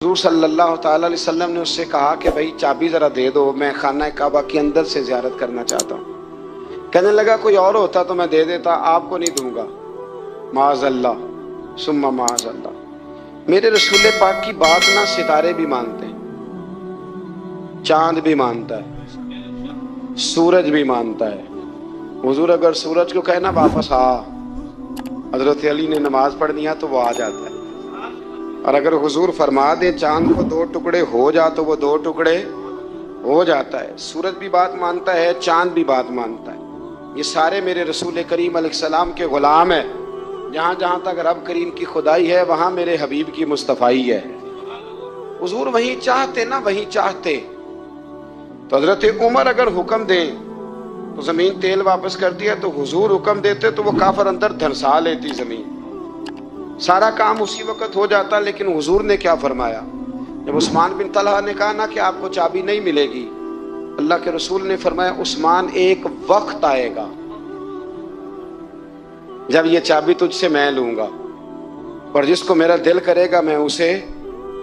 حضور صلی اللہ تعالیٰ علیہ وسلم نے اس سے کہا کہ بھائی چابی ذرا دے دو، میں خانہ کعبہ کے اندر سے زیارت کرنا چاہتا ہوں۔ کہنے لگا کوئی اور ہوتا تو میں دے دیتا، آپ کو نہیں دوں گا۔ معاذ اللہ ثم معاذ اللہ۔ میرے رسول پاک کی بات نہ ستارے بھی مانتے ہیں، چاند بھی مانتا ہے، سورج بھی مانتا ہے۔ حضور اگر سورج کو کہنا واپس آ، حضرت علی نے نماز پڑھ دیا تو وہ آ جاتا ہے، اور اگر حضور فرما دیں چاند کو دو ٹکڑے ہو جا تو وہ دو ٹکڑے ہو جاتا ہے۔ سورج بھی بات مانتا ہے، چاند بھی بات مانتا ہے۔ یہ سارے میرے رسول کریم علیہ السلام کے غلام ہیں۔ جہاں جہاں تک رب کریم کی خدائی ہے وہاں میرے حبیب کی مصطفائی ہے۔ حضور وہیں چاہتے نا، وہیں چاہتے تو حضرت عمر اگر حکم دیں تو زمین تیل واپس کرتی ہے، تو حضور حکم دیتے تو وہ کافر اندر دھنسا لیتی زمین، سارا کام اسی وقت ہو جاتا۔ لیکن حضور نے کیا فرمایا؟ جب عثمان بن طلحہ نے کہا نا کہ آپ کو چابی نہیں ملے گی، اللہ کے رسول نے فرمایا عثمان ایک وقت آئے گا جب یہ چابی تجھ سے میں لوں گا، اور جس کو میرا دل کرے گا میں اسے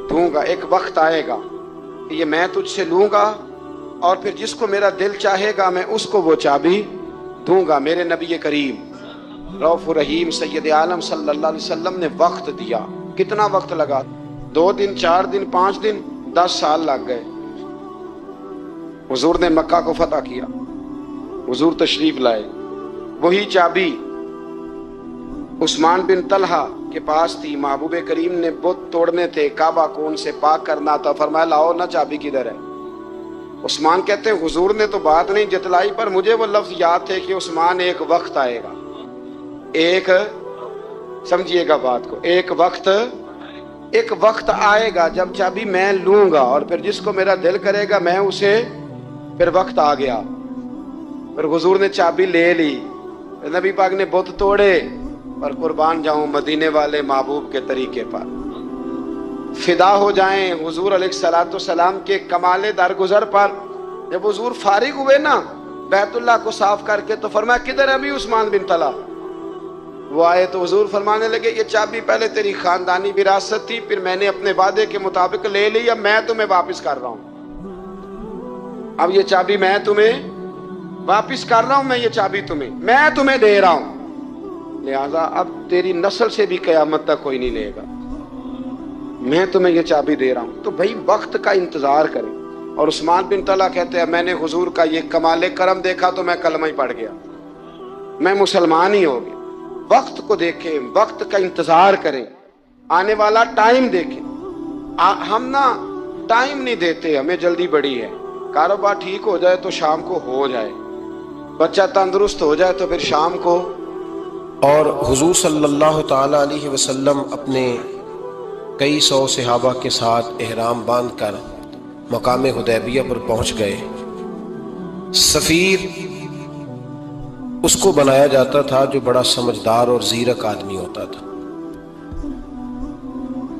دوں گا۔ ایک وقت آئے گا کہ یہ میں تجھ سے لوں گا، اور پھر جس کو میرا دل چاہے گا میں اس کو وہ چابی دوں گا۔ میرے نبی کریم رؤوف رحیم سید عالم صلی اللہ علیہ وسلم نے وقت دیا۔ کتنا وقت لگا؟ 2 دن، 4 دن، 5 دن، 10 سال لگ گئے۔ حضور نے مکہ کو فتح کیا، حضور تشریف لائے، وہی چابی عثمان بن طلحہ کے پاس تھی۔ محبوب کریم نے بت توڑنے تھے، کعبہ کو ان سے پاک کرنا تھا، فرمایا لاؤ نا چابی کدھر ہے؟ عثمان کہتے ہیں حضور نے تو بات نہیں جتلائی، پر مجھے وہ لفظ یاد تھے کہ عثمان ایک وقت آئے گا، ایک، سمجھیے گا بات کو، ایک وقت آئے گا جب چابی میں لوں گا، اور پھر جس کو میرا دل کرے گا میں اسے، پھر وقت آ گیا، پھر حضور نے چابی لے لی، نبی پاک نے بت توڑے، پر قربان جاؤں مدینے والے محبوب کے طریقے پر، فدا ہو جائیں حضور علیہ الصلوۃ والسلام کے کمال درگزر پر۔ جب حضور فارغ ہوئے نا بیت اللہ کو صاف کر کے، تو فرمایا کدھر ہے ابھی عثمان بن طلحہ؟ وہ آئے تو حضور فرمانے لگے یہ چابی پہلے تیری خاندانی وراثت تھی، پھر میں نے اپنے وعدے کے مطابق لے لی، اب میں تمہیں واپس کر رہا ہوں، اب یہ چابی میں تمہیں واپس کر رہا ہوں، میں یہ چابی میں تمہیں دے رہا ہوں، لہذا اب تیری نسل سے بھی قیامت تک کوئی نہیں لے گا، میں تمہیں یہ چابی دے رہا ہوں۔ تو بھائی وقت کا انتظار کریں۔ اور عثمان بن طلحہ کہتے ہیں میں نے حضور کا یہ کمال کرم دیکھا تو میں کلمہ ہی پڑھ گیا، میں مسلمان ہی ہو گیا۔ وقت کو دیکھیں، وقت کا انتظار کریں، آنے والا ٹائم دیکھیں۔ ہم نا ٹائم نہیں دیتے، ہمیں جلدی بڑی ہے، کاروبار ٹھیک ہو جائے تو شام کو ہو جائے، بچہ تندرست ہو جائے تو پھر شام کو۔ اور حضور صلی اللہ تعالی علیہ وسلم اپنے کئی سو صحابہ کے ساتھ احرام باندھ کر مقام حدیبیہ پر پہنچ گئے۔ سفیر اس کو بنایا جاتا تھا جو بڑا سمجھدار اور زیرک آدمی ہوتا تھا۔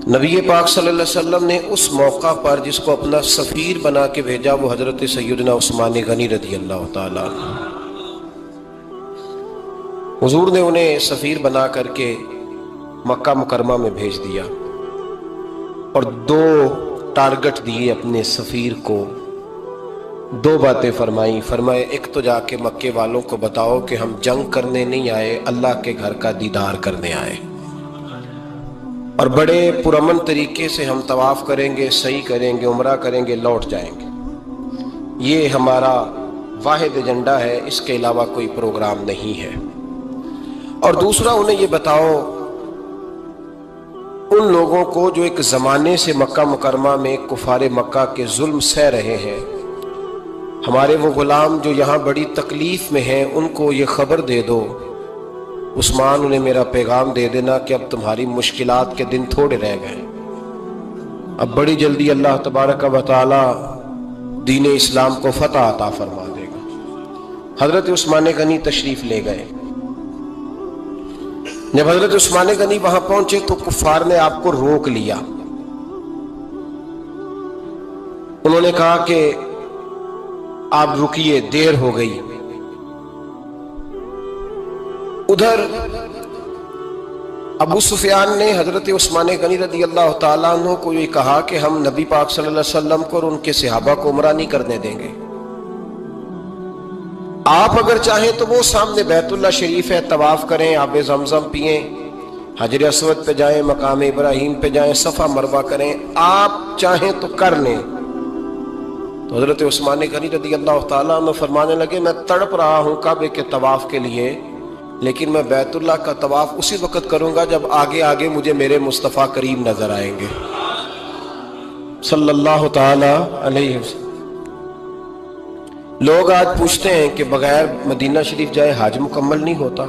نبی پاک صلی اللہ علیہ وسلم نے اس موقع پر جس کو اپنا سفیر بنا کے بھیجا وہ حضرت سیدنا عثمان غنی رضی اللہ تعالیٰ عنہ۔ حضور نے انہیں سفیر بنا کر کے مکہ مکرمہ میں بھیج دیا، اور 2 ٹارگٹ دیے اپنے سفیر کو، 2 باتیں فرمائے ایک تو جا کے مکے والوں کو بتاؤ کہ ہم جنگ کرنے نہیں آئے، اللہ کے گھر کا دیدار کرنے آئے، اور بڑے پرامن طریقے سے ہم طواف کریں گے، سعی کریں گے، عمرہ کریں گے، لوٹ جائیں گے، یہ ہمارا واحد ایجنڈا ہے، اس کے علاوہ کوئی پروگرام نہیں ہے۔ اور دوسرا انہیں یہ بتاؤ ان لوگوں کو جو ایک زمانے سے مکہ مکرمہ میں کفار مکہ کے ظلم سہ رہے ہیں، ہمارے وہ غلام جو یہاں بڑی تکلیف میں ہیں، ان کو یہ خبر دے دو، عثمان انہیں میرا پیغام دے دینا کہ اب تمہاری مشکلات کے دن تھوڑے رہ گئے، اب بڑی جلدی اللہ تبارک و تعالی دین اسلام کو فتح عطا فرما دے گا۔ حضرت عثمان غنی تشریف لے گئے۔ جب حضرت عثمان غنی وہاں پہنچے تو کفار نے آپ کو روک لیا، انہوں نے کہا کہ آپ رکیے، دیر ہو گئی۔ ادھر ابو سفیان نے حضرت عثمان غنی رضی اللہ تعالیٰ عنہ کو یہ کہا کہ ہم نبی پاک صلی اللہ علیہ وسلم کو اور ان کے صحابہ کو عمرہ نہیں کرنے دیں گے، آپ اگر چاہیں تو وہ سامنے بیت اللہ شریف ہے، طواف کریں، آب زمزم پئیں، حجر اسود پہ جائیں، مقام ابراہیم پہ جائیں، صفا مروہ کریں، آپ چاہیں تو کر لیں۔ تو حضرت عثمان غنی رضی اللہ تعالیٰ عنہ فرمانے لگے میں تڑپ رہا ہوں کعبے کے طواف کے لیے، لیکن میں بیت اللہ کا طواف اسی وقت کروں گا جب آگے آگے مجھے میرے مصطفیٰ کریم نظر آئیں گے صلی اللہ تعالی علیہ وسلم۔ لوگ آج پوچھتے ہیں کہ بغیر مدینہ شریف جائے حج مکمل نہیں ہوتا۔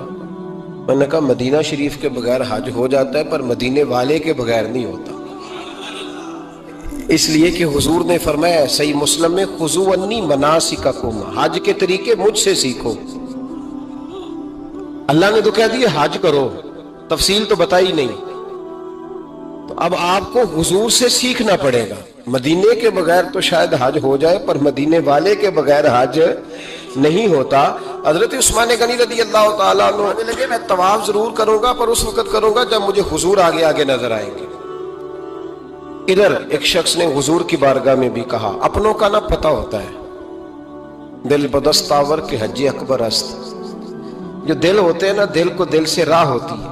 میں نے کہا مدینہ شریف کے بغیر حج ہو جاتا ہے، پر مدینے والے کے بغیر نہیں ہوتا، اس لیے کہ حضور نے فرمایا صحیح مسلم میں خذوا عنی مناسککم، حج کے طریقے مجھ سے سیکھو۔ اللہ نے تو کہہ دیا حج کرو، تفصیل تو بتائی نہیں، تو اب آپ کو حضور سے سیکھنا پڑے گا۔ مدینے کے بغیر تو شاید حج ہو جائے، پر مدینے والے کے بغیر حج نہیں ہوتا۔ حضرت عثمان غنی رضی اللہ تعالیٰ عنہ کہنے لگے میں طواف ضرور کروں گا، پر اس وقت کروں گا جب مجھے حضور آگے آگے نظر آئیں گے۔ ادھر ایک شخص نے حضور کی بارگاہ میں بھی کہا اپنوں کا نہ پتہ ہوتا ہے، دل بدستاور کے حج اکبر است۔ جو دل ہوتے ہیں نا، دل کو دل سے راہ ہوتی ہے۔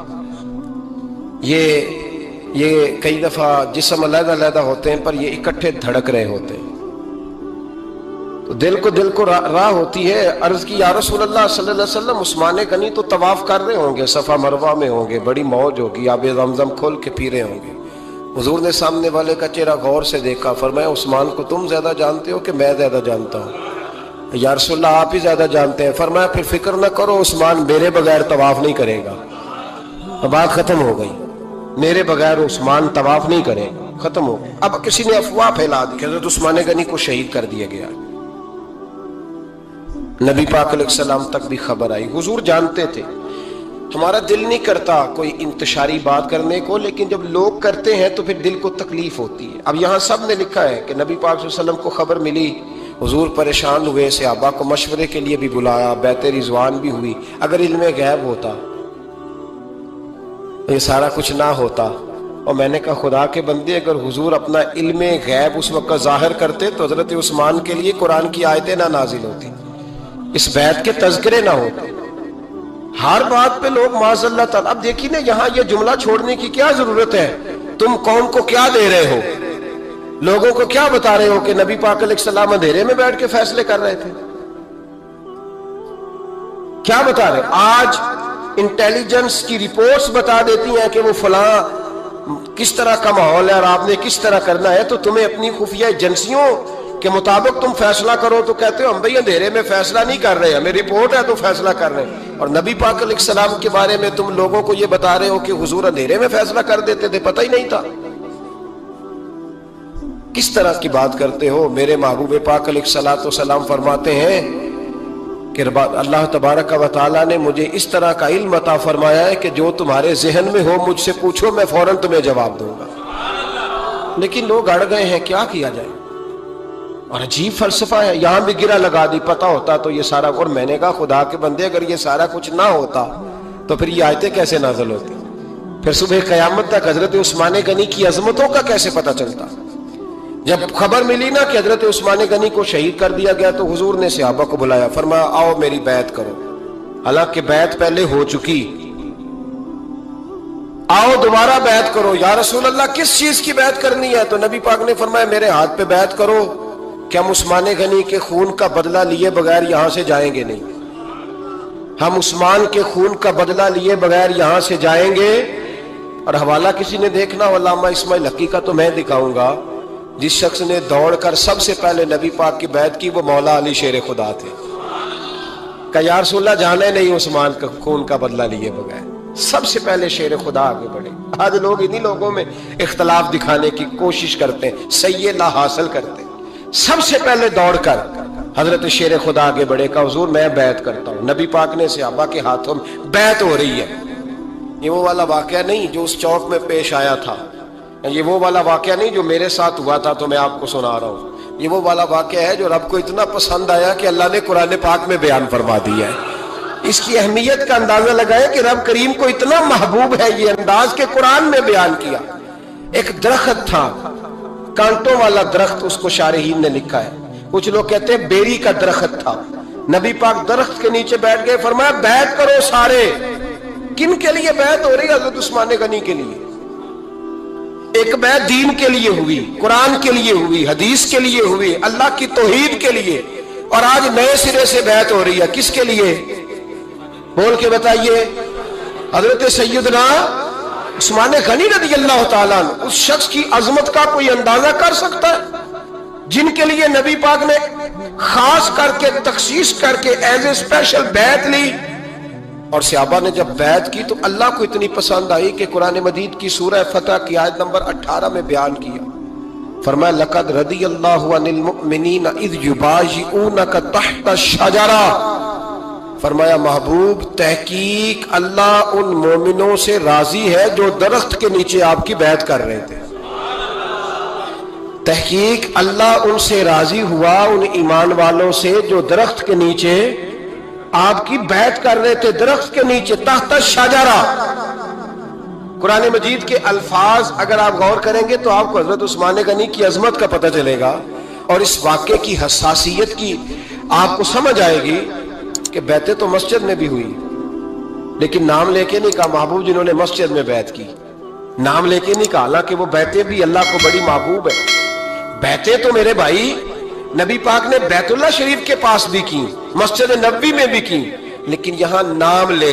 یہ کئی دفعہ جسم علیحدہ علیحدہ ہوتے ہیں، پر یہ اکٹھے دھڑک رہے ہوتے ہیں، تو دل کو راہ ہوتی ہے۔ عرض کی یا رسول اللہ صلی اللہ علیہ وسلم، عثمان غنی تو طواف کر رہے ہوں گے، صفا مروہ میں ہوں گے، بڑی موج ہوگی، آب زمزم کھول کے پی رہے ہوں گے۔ حضور نے سامنے والے کا چہرہ غور سے دیکھا، فرمایا عثمان کو تم زیادہ جانتے ہو کہ میں زیادہ جانتا ہوں؟ یا رسول اللہ آپ ہی زیادہ جانتے ہیں۔ فرمایا پھر فکر نہ کرو، عثمان میرے بغیر طواف نہیں کرے گا۔ بات ختم ہو گئی، میرے بغیر عثمان طواف نہیں کرے گا، ختم ہو گئی۔ اب کسی نے افواہ پھیلا دی کہ حضرت عثمان غنی کو شہید کر دیا گیا۔ نبی پاک علیہ السلام تک بھی خبر آئی، حضور جانتے تھے۔ ہمارا دل نہیں کرتا کوئی انتشاری بات کرنے کو، لیکن جب لوگ کرتے ہیں تو پھر دل کو تکلیف ہوتی ہے۔ اب یہاں سب نے لکھا ہے کہ نبی پاک صلی اللہ علیہ وسلم کو خبر ملی، حضور پریشان ہوئے، صحابہ کو مشورے کے لیے بھی بلایا، بیعت رضوان بھی ہوئی۔ اگر علم غیب ہوتا یہ سارا کچھ نہ ہوتا۔ اور میں نے کہا خدا کے بندے، اگر حضور اپنا علم غیب اس وقت ظاہر کرتے تو حضرت عثمان کے لیے قرآن کی آیتیں نہ نازل ہوتی، اس بیعت کے تذکرے نہ ہوتے۔ ہر بات پہ لوگ معاذ اللہ تعالیٰ۔ اب دیکھیے نا، یہاں یہ جملہ چھوڑنے کی کیا ضرورت ہے؟ تم قوم کو کیا دے رہے ہو؟ لوگوں کو کیا بتا رہے ہو کہ نبی پاک علیہ السلام اندھیرے میں بیٹھ کے فیصلے کر رہے تھے؟ کیا بتا رہے؟ آج انٹیلیجنس کی رپورٹس بتا دیتی ہیں کہ وہ فلاں کس طرح کا ماحول ہے اور آپ نے کس طرح کرنا ہے، تو تمہیں اپنی خفیہ ایجنسیوں کے مطابق تم فیصلہ کرو تو کہتے ہو ہم بھئی اندھیرے میں فیصلہ نہیں کر رہے، ہمیں رپورٹ ہے تو فیصلہ کر رہے ہیں۔ اور نبی پاک علیہ السلام کے بارے میں تم لوگوں کو یہ بتا رہے ہو کہ حضور اندھیرے میں فیصلہ کر دیتے تھے، پتہ ہی نہیں تھا۔ کس طرح کی بات کرتے ہو؟ میرے محبوب پاک علیہ الصلوۃ والسلام فرماتے ہیں کہ اللہ تبارک و تعالیٰ نے مجھے اس طرح کا علم عطا فرمایا ہے کہ جو تمہارے ذہن میں ہو مجھ سے پوچھو، میں فوراً تمہیں جواب دوں گا۔ لیکن لوگ اڑ گئے ہیں، کیا کیا جائے؟ اور عجیب فلسفہ ہے، یہاں بھی گرہ لگا دی، پتہ ہوتا تو یہ سارا۔ اور میں نے کہا خدا کے بندے، اگر یہ سارا کچھ نہ ہوتا تو پھر یہ آیتیں کیسے نازل ہوتی؟ پھر صبح قیامت تک حضرت عثمان غنی کی عظمتوں کا کیسے پتہ چلتا؟ جب خبر ملی نا کہ حضرت عثمان غنی کو شہید کر دیا گیا تو حضور نے صحابہ کو بلایا، فرمایا آؤ میری بیعت کرو، حالانکہ بیعت پہلے ہو چکی، آؤ دوبارہ بیعت کرو۔ یا رسول اللہ کس چیز کی بیعت کرنی ہے؟ تو نبی پاک نے فرمایا میرے ہاتھ پہ بیعت کرو کہ ہم عثمان غنی کے خون کا بدلہ لیے بغیر یہاں سے جائیں گے نہیں، ہم عثمان کے خون کا بدلہ لیے بغیر یہاں سے جائیں گے۔ اور حوالہ کسی نے دیکھنا، علامہ اسماعیل حقی کا تو میں دکھاؤں گا، جس شخص نے دوڑ کر سب سے پہلے نبی پاک کی بیعت کی وہ مولا علی شیر خدا تھے۔ کہ یا رسول اللہ جانے نہیں عثمان کا خون کا بدلہ لیے بغیر، سب سے پہلے شیر خدا آگے بڑھے۔ آج لوگ انہی لوگوں میں اختلاف دکھانے کی کوشش کرتے ہیں، صحیح لا حاصل کرتے ہیں۔ سب سے پہلے دوڑ کر حضرت شیر خدا آگے بڑھے، کہا حضور میں بیعت کرتا ہوں۔ نبی پاک نے صحابہ کے ہاتھوں میں بیعت ہو رہی ہے۔ یہ وہ والا واقعہ نہیں جو اس چوک میں پیش آیا تھا، یہ وہ والا واقعہ نہیں جو میرے ساتھ ہوا تھا تو میں آپ کو سنا رہا ہوں، یہ وہ والا واقعہ ہے جو رب کو اتنا پسند آیا کہ اللہ نے قرآن پاک میں بیان فرما دیا ہے۔ اس کی اہمیت کا اندازہ لگائیں کہ رب کریم کو اتنا محبوب ہے یہ انداز کہ قرآن میں بیان کیا۔ ایک درخت تھا، کانٹوں والا درخت، اس کو شارحین نے لکھا ہے، کچھ لوگ کہتے ہیں بیری کا درخت تھا۔ نبی پاک درخت کے نیچے بیٹھ گئے، فرمایا بیعت کرو سارے۔ کن کے لیے بیعت ہو رہی ہے؟ حضرت عثمان غنی کے لیے۔ ایک بیعت دین کے لیے ہوئی، قرآن کے لیے ہوئی، حدیث کے لیے ہوئی، اللہ کی توحید کے لیے، اور آج نئے سرے سے بیعت ہو رہی ہے۔ کس کے لیے؟ بول کے بتائیے۔ حضرت سیدنا عثمان غنی رضی اللہ تعالیٰ عنہ، اس شخص کی عظمت کا کوئی اندازہ کر سکتا ہے جن کے لیے نبی پاک نے خاص کر کے تخصیص کر کے ایز اے اسپیشل بیعت لی؟ اور صحابہ نے جب بیعت کی تو اللہ کو اتنی پسند آئی کہ قرآن مجید کی سورہ فتح کی آیت نمبر 18 میں بیان کیا، فرمایا لقد رضی اللہ عن المؤمنین اذ یبایعونک تحت الشجرہ، فرمایا محبوب تحقیق اللہ ان مومنوں سے راضی ہے جو درخت کے نیچے آپ کی بیعت کر رہے تھے۔ تحقیق اللہ ان سے راضی ہوا، ان ایمان والوں سے جو درخت کے نیچے آپ کی بیعت کر رہے تھے، درخت کے نیچے تحت الشجرہ۔ قرآن مجید کے الفاظ اگر آپ غور کریں گے تو آپ کو حضرت عثمان غنی کی عظمت کا پتہ چلے گا، اور اس واقعے کی حساسیت کی آپ کو سمجھ آئے گی کہ بیعتیں تو مسجد میں بھی ہوئی، لیکن نام لے کے نہیں کہا محبوب جنہوں نے مسجد میں بیعت کی، نام لے کے نہیں کہا، حالانکہ وہ بیعتیں بھی اللہ کو بڑی محبوب ہے۔ بیعتیں تو میرے بھائی نبی پاک نے بیت اللہ شریف کے پاس بھی کی، مسجد نبوی میں بھی کی، لیکن یہاں نام لے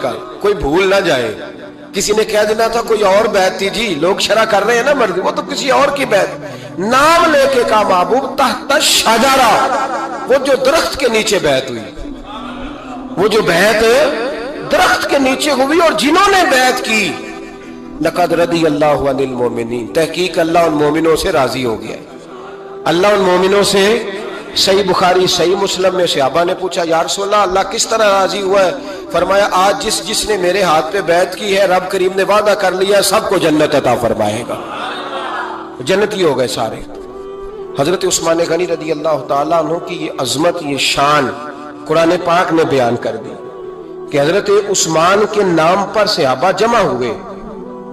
کر کوئی بھول نہ جائے۔ کسی نے کہہ دینا تھا کوئی اور بیعت تھی جی، لوگ شرع کر رہے ہیں نا مرضی، وہ تو کسی اور کی بیعت، نام لے کے کہا محبوب تحت الشجرہ، وہ جو درخت کے نیچے بیعت ہوئی، وہ جو بیعت درخت کے نیچے ہوئی، اور جنہوں نے بیعت کی لقد رضی اللہ عن المؤمنین، تحقیق اللہ ان مومنوں سے راضی ہو گیا۔ اللہ ان مومنوں سے، صحیح بخاری صحیح مسلم میں صحابہ نے پوچھا یا رسول اللہ اللہ کس طرح راضی ہوا ہے؟ فرمایا آج جس نے میرے ہاتھ پہ بیعت کی ہے رب کریم نے وعدہ کر لیا ہے سب کو جنت عطا فرمائے گا، جنتی ہو گئے سارے۔ حضرت عثمان غنی رضی اللہ تعالیٰ عنہ کی یہ عظمت، یہ شان قرآن پاک نے بیان کر دی کہ حضرت عثمان کے نام پر صحابہ جمع ہوئے،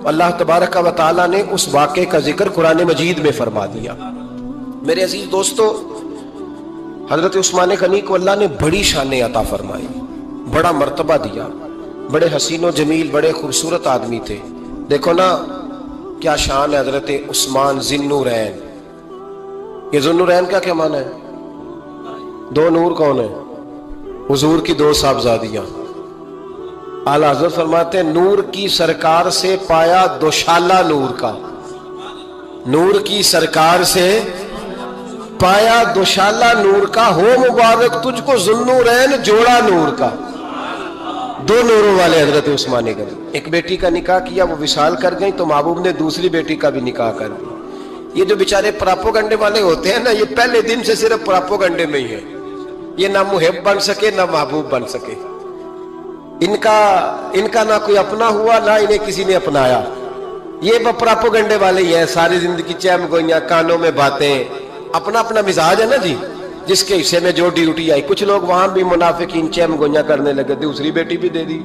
اللہ تبارک و تعالیٰ نے اس واقعے کا ذکر قرآن مجید میں فرما دیا۔ میرے عزیز دوستو، حضرت عثمان غنی کو اللہ نے بڑی شانیں عطا فرمائی، بڑا مرتبہ دیا، بڑے حسین و جمیل، بڑے خوبصورت آدمی تھے۔ دیکھو نا کیا شان ہے حضرت عثمان ذی النورین۔ یہ ذو النورین کا کیا معنی ہے؟ دو نور کون ہیں؟ حضور کی دو صاحبزادیاں۔ اعلیٰ حضرت فرماتے ہیں نور کی سرکار سے پایا دوشالہ نور کا، نور کی سرکار سے پایا دوشالہ نور کا، ہو مبارک تجھ کو ذو النورین جوڑا نور کا۔ دو نوروں والے حضرت عثمان غنی، ایک بیٹی کا نکاح کیا وہ وصال کر گئی تو محبوب نے دوسری بیٹی کا بھی نکاح کر دیا۔ یہ جو بیچارے پراپوگنڈے والے ہوتے ہیں نا، یہ پہلے دن سے صرف پراپوگنڈے میں ہی ہے، یہ نہ محب بن سکے نہ محبوب بن سکے، ان کا نہ کوئی اپنا ہوا نہ انہیں کسی نے اپنایا، یہ پراپوگنڈے والے ہی ہیں، ساری زندگی چیم گوئیاں، کانوں میں باتیں، اپنا اپنا مزاج ہے نا جی، جس کے حصے میں جو ڈیوٹی آئی۔ کچھ لوگ وہاں بھی منافقین چیم گوئیاں کرنے لگے، دوسری بیٹی بھی دے دی،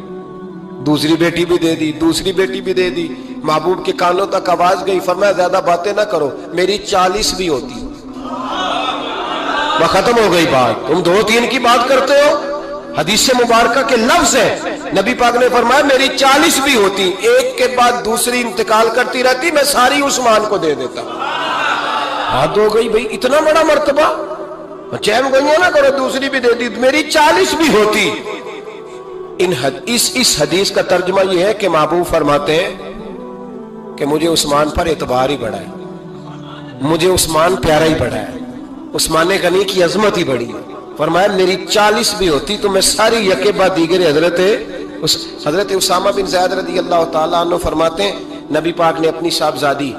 دوسری بیٹی بھی دے دی، دوسری بیٹی بھی دے دی، محبوب کے کانوں تک آواز گئی، فرمایا زیادہ باتیں نہ کرو، میری 40 بھی ہوتی، وہ ختم ہو گئی بات، تم 2-3 کی بات کرتے ہو، حدیث مبارکہ کے لفظ ہے، نبی پاک نے فرمایا میری 40 بھی ہوتی، ایک کے بعد دوسری انتقال کرتی رہتی، میں ساری عثمان کو دے دیتا۔ حد ہو گئی بھئی، اتنا بڑا مرتبہ، چیم گوئیاں نہ کرو، دوسری بھی دے دی، میری 40 بھی ہوتی۔ اس حدیث کا ترجمہ یہ ہے کہ محبوب فرماتے ہیں کہ مجھے عثمان پر اعتبار ہی بڑھا ہے، مجھے عثمان پیارا ہی بڑھا ہے، عثمان غنی کی عظمت ہی بڑی ہے۔ فرمایا میری 40 بھی ہوتی تو میں ساری یکے بعد دیگر حضرت اسامہ بن زید رضی اللہ تعالیٰ عنہ فرماتے ہیں نبی پاک نے اپنی صاحبزادی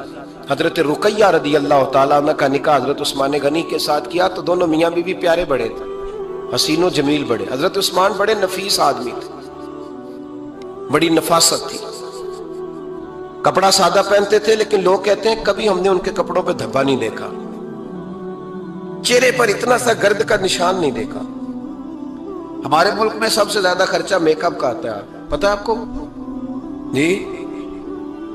حضرت رقیہ رضی اللہ تعالیٰ عنہ کا نکاح حضرت عثمان غنی کے ساتھ کیا تو دونوں میاں بیوی پیارے بڑے تھے، حسین و جمیل بڑے۔ حضرت عثمان بڑے نفیس آدمی تھے، بڑی نفاست تھی، کپڑا سادہ پہنتے تھے، لیکن لوگ کہتے ہیں کبھی ہم نے ان کے کپڑوں پہ دھبا نہیں دیکھا، چہرے پر اتنا سا گرد کا نشان نہیں دیکھا۔ ہمارے ملک میں سب سے زیادہ خرچہ میک اپ کا آتا ہے، پتہ ہے آپ کو جی؟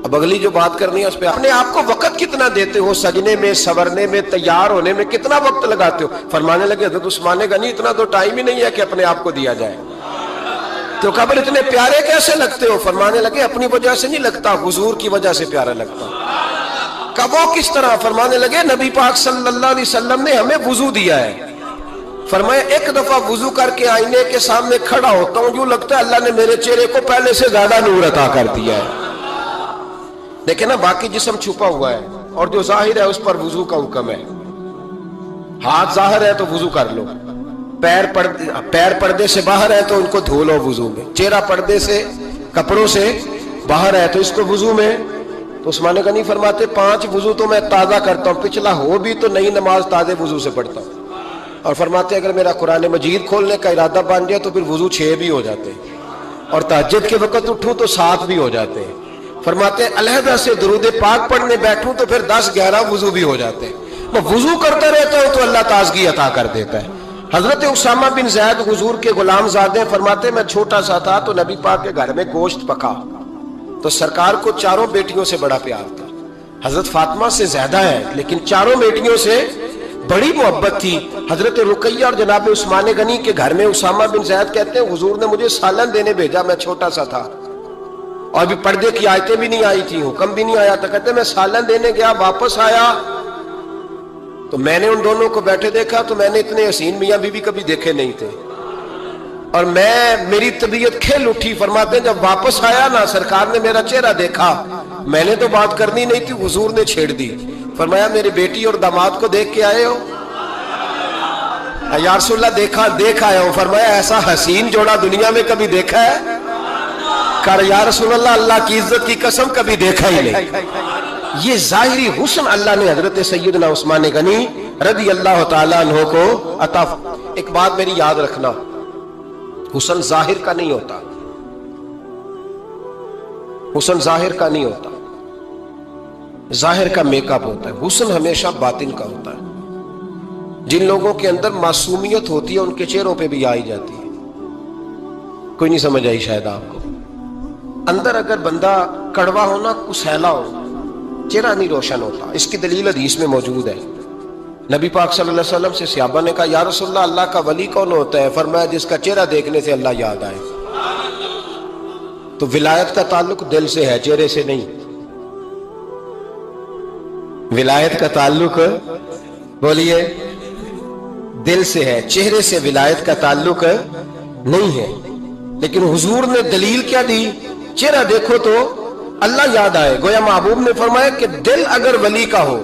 اب اگلی جو بات کرنی ہے اس پہ اپنے آپ کو وقت کتنا دیتے ہو، سجنے میں، سورنے میں، تیار ہونے میں کتنا وقت لگاتے ہو؟ فرمانے لگے حضرت عثمان غنی اتنا تو ٹائم ہی نہیں ہے کہ اپنے آپ کو دیا جائے۔ تو قبر اتنے پیارے کیسے لگتے ہو؟ فرمانے لگے اپنی وجہ سے نہیں لگتا، حضور کی وجہ سے پیارا لگتا۔ کب وہ کس طرح؟ فرمانے لگے نبی پاک صلی اللہ علیہ وسلم نے ہمیں وضو دیا ہے، فرمایا ایک دفعہ وضو کر کے آئینے کے سامنے کھڑا ہوتا ہوں یوں لگتا ہے اللہ نے میرے چہرے کو پہلے سے زیادہ نور عطا کر دیا ہے۔ دیکھیں نا، باقی جسم چھپا ہوا ہے اور جو ظاہر ہے اس پر وضو کا حکم ہے۔ ہاتھ ظاہر ہے تو وضو کر لو، پیر پردے سے باہر ہے تو ان کو دھو لو وضو میں، چہرہ پردے سے کپڑوں سے باہر ہے تو اس کو وضو میں۔ تو عثمان غنی فرماتے 5 وضو تو میں تازہ کرتا ہوں، پچھلا ہو بھی تو نئی نماز تازے وضو سے پڑھتا ہوں۔ اور فرماتے اگر میرا قرآن مجید کھولنے کا ارادہ بن جائے تو پھر وضو 6 بھی ہو جاتے ہیں، اور تہجد کے وقت اٹھوں تو 7 بھی ہو جاتے ہیں۔ فرماتے علیحدہ سے درود پاک پڑھنے بیٹھوں تو پھر 10-11 وضو بھی ہو جاتے ہیں۔ میں وضو کرتا رہتا ہوں تو اللہ تازگی عطا کر دیتا ہے۔ حضرت اسامہ بن زید حضور کے غلام زادے فرماتے میں چھوٹا سا تھا تو نبی پاک کے گھر میں گوشت پکا تو سرکار کو 4 بیٹیوں سے بڑا پیار تھا، حضرت فاطمہ سے زیادہ ہے لیکن 4 بیٹیوں سے بڑی محبت تھی۔ حضرت رقیہ اور جناب عثمان غنی کے گھر میں اسامہ بن زید کہتے ہیں حضور نے مجھے سالن دینے بھیجا، میں چھوٹا سا تھا اور بھی پردے کی آیتیں بھی نہیں آئی تھی، حکم بھی نہیں آیا تھا۔ کہتے ہیں میں سالن دینے گیا، واپس آیا تو میں نے ان دونوں کو بیٹھے دیکھا تو میں نے اتنے حسین میاں بیوی کبھی دیکھے نہیں تھے اور میری طبیعت کھل اٹھی۔ فرماتے ہیں جب واپس آیا نا سرکار نے میرا چہرہ دیکھا، میں نے تو بات کرنی نہیں تھی، حضور نے چھیڑ دی۔ فرمایا میری بیٹی اور داماد کو دیکھ کے آئے ہو؟ یا رسول اللہ دیکھ آیا ہوں۔ فرمایا ایسا حسین جوڑا دنیا میں کبھی دیکھا ہے؟ کہا یا رسول اللہ اللہ کی عزت کی قسم کبھی دیکھا ہی نہیں۔ یہ ظاہری حسن اللہ نے حضرت سیدنا عثمان غنی رضی اللہ تعالیٰ عنہ کو عطا۔ ایک بات میری یاد رکھنا، حسن ظاہر کا نہیں ہوتا، حسن ظاہر کا نہیں ہوتا، ظاہر کا میک اپ ہوتا ہے، حسن ہمیشہ باطن کا ہوتا ہے۔ جن لوگوں کے اندر معصومیت ہوتی ہے ان کے چہروں پہ بھی آئی جاتی ہے۔ کوئی نہیں سمجھ آئی شاید آپ کو؟ اندر اگر بندہ کڑوا ہونا، کسیلا ہو، چہرہ نہیں روشن ہوتا۔ اس کی دلیل حدیث میں موجود ہے۔ نبی پاک صلی اللہ علیہ وسلم سے صحابہ نے کہا یا رسول اللہ اللہ کا ولی کون ہوتا ہے؟ فرمایا جس کا چہرہ دیکھنے سے اللہ یاد آئے۔ تو ولایت کا تعلق دل سے ہے، چہرے سے نہیں۔ ولایت کا تعلق بولیے دل سے ہے، چہرے سے ولایت کا تعلق نہیں ہے۔ لیکن حضور نے دلیل کیا دی؟ چہرہ دیکھو تو اللہ یاد آئے۔ گویا محبوب نے فرمایا کہ دل اگر ولی کا ہو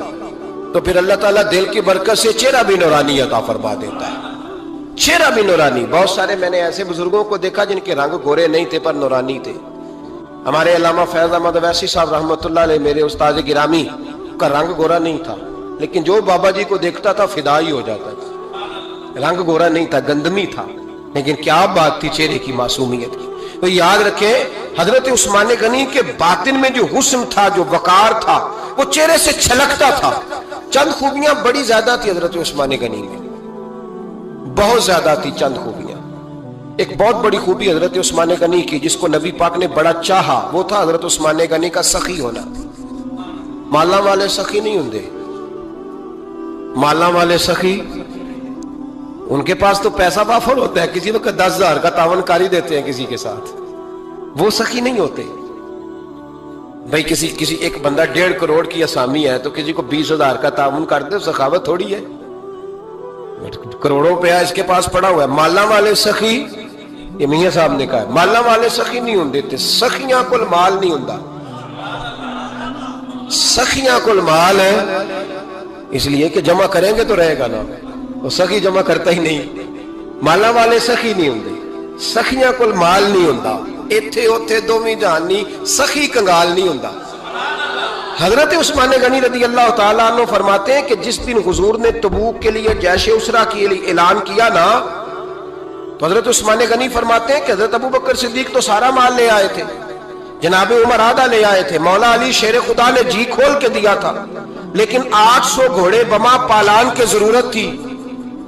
تو پھر اللہ تعالیٰ دل کی برکت سے چہرہ بھی نورانی عطا فرما دیتا ہے، چہرہ بھی نورانی۔ بہت سارے میں نے ایسے بزرگوں کو دیکھا جن کے رنگ گورے نہیں تھے پر نورانی تھے۔ ہمارے علامہ فیض احمد اویسی صاحب رحمۃ اللہ علیہ میرے استاد گرامی کا رنگ گورا نہیں تھا، لیکن جو بابا جی کو دیکھتا تھا فدا ہی ہو جاتا تھا۔ رنگ گورا نہیں تھا، گندمی تھا، لیکن کیا بات تھی چہرے کی معصومیت کی۔ تو یاد رکھیں حضرت عثمان غنی کے باطن میں جو حسن تھا، جو وقار تھا، وہ چہرے سے چھلکتا تھا۔ چند خوبیاں بڑی زیادہ تھی حضرت عثمان غنی میں، بہت زیادہ تھی چند خوبیاں۔ ایک بہت بڑی خوبی حضرت عثمان غنی کی جس کو نبی پاک نے بڑا چاہا، وہ تھا حضرت عثمان غنی کا سخی ہونا۔ مالا والے سخی نہیں ہوندے، مالا والے سخی ان کے پاس تو پیسہ وافر ہوتا ہے، کسی وقت 10,000 کا تعاون کاری دیتے ہیں کسی کے ساتھ، وہ سخی نہیں ہوتے۔ بھائی کسی ایک بندہ 1.5 کروڑ کی اسامی ہے تو کسی کو 20,000 کا تعاون کر دے، سخاوت تھوڑی ہے، کروڑوں روپیہ اس کے پاس پڑا ہوا ہے۔ مالا والے سخی، یہ میاں صاحب نے کہا مالا والے سخی نہیں ہوندے تے سخیاں کول مال نہیں ہوندا، سخیاں کول مال ہے اس لیے کہ جمع کریں گے تو رہے گا نا، وہ سخی جمع کرتا ہی نہیں۔ مالا والے سخی نہیں ہوندے، سخیاں کول مال نہیں ہوندا، ایتھے اوتھے دوویں جہانی سخی کنگال نہیں ہوندا۔ حضرت عثمان غنی رضی اللہ تعالیٰ عنہ فرماتے ہیں کہ جس دن حضور نے تبوک کے لیے جیش اسرا کے لیے اعلان کیا نا تو حضرت عثمان غنی فرماتے ہیں کہ حضرت ابو بکر صدیق تو سارا مال لے آئے تھے، جناب عمر آدھا لے آئے تھے، مولا علی شیر خدا نے جی کھول کے دیا تھا، لیکن 800 گھوڑے بما پالان کی ضرورت تھی۔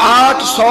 800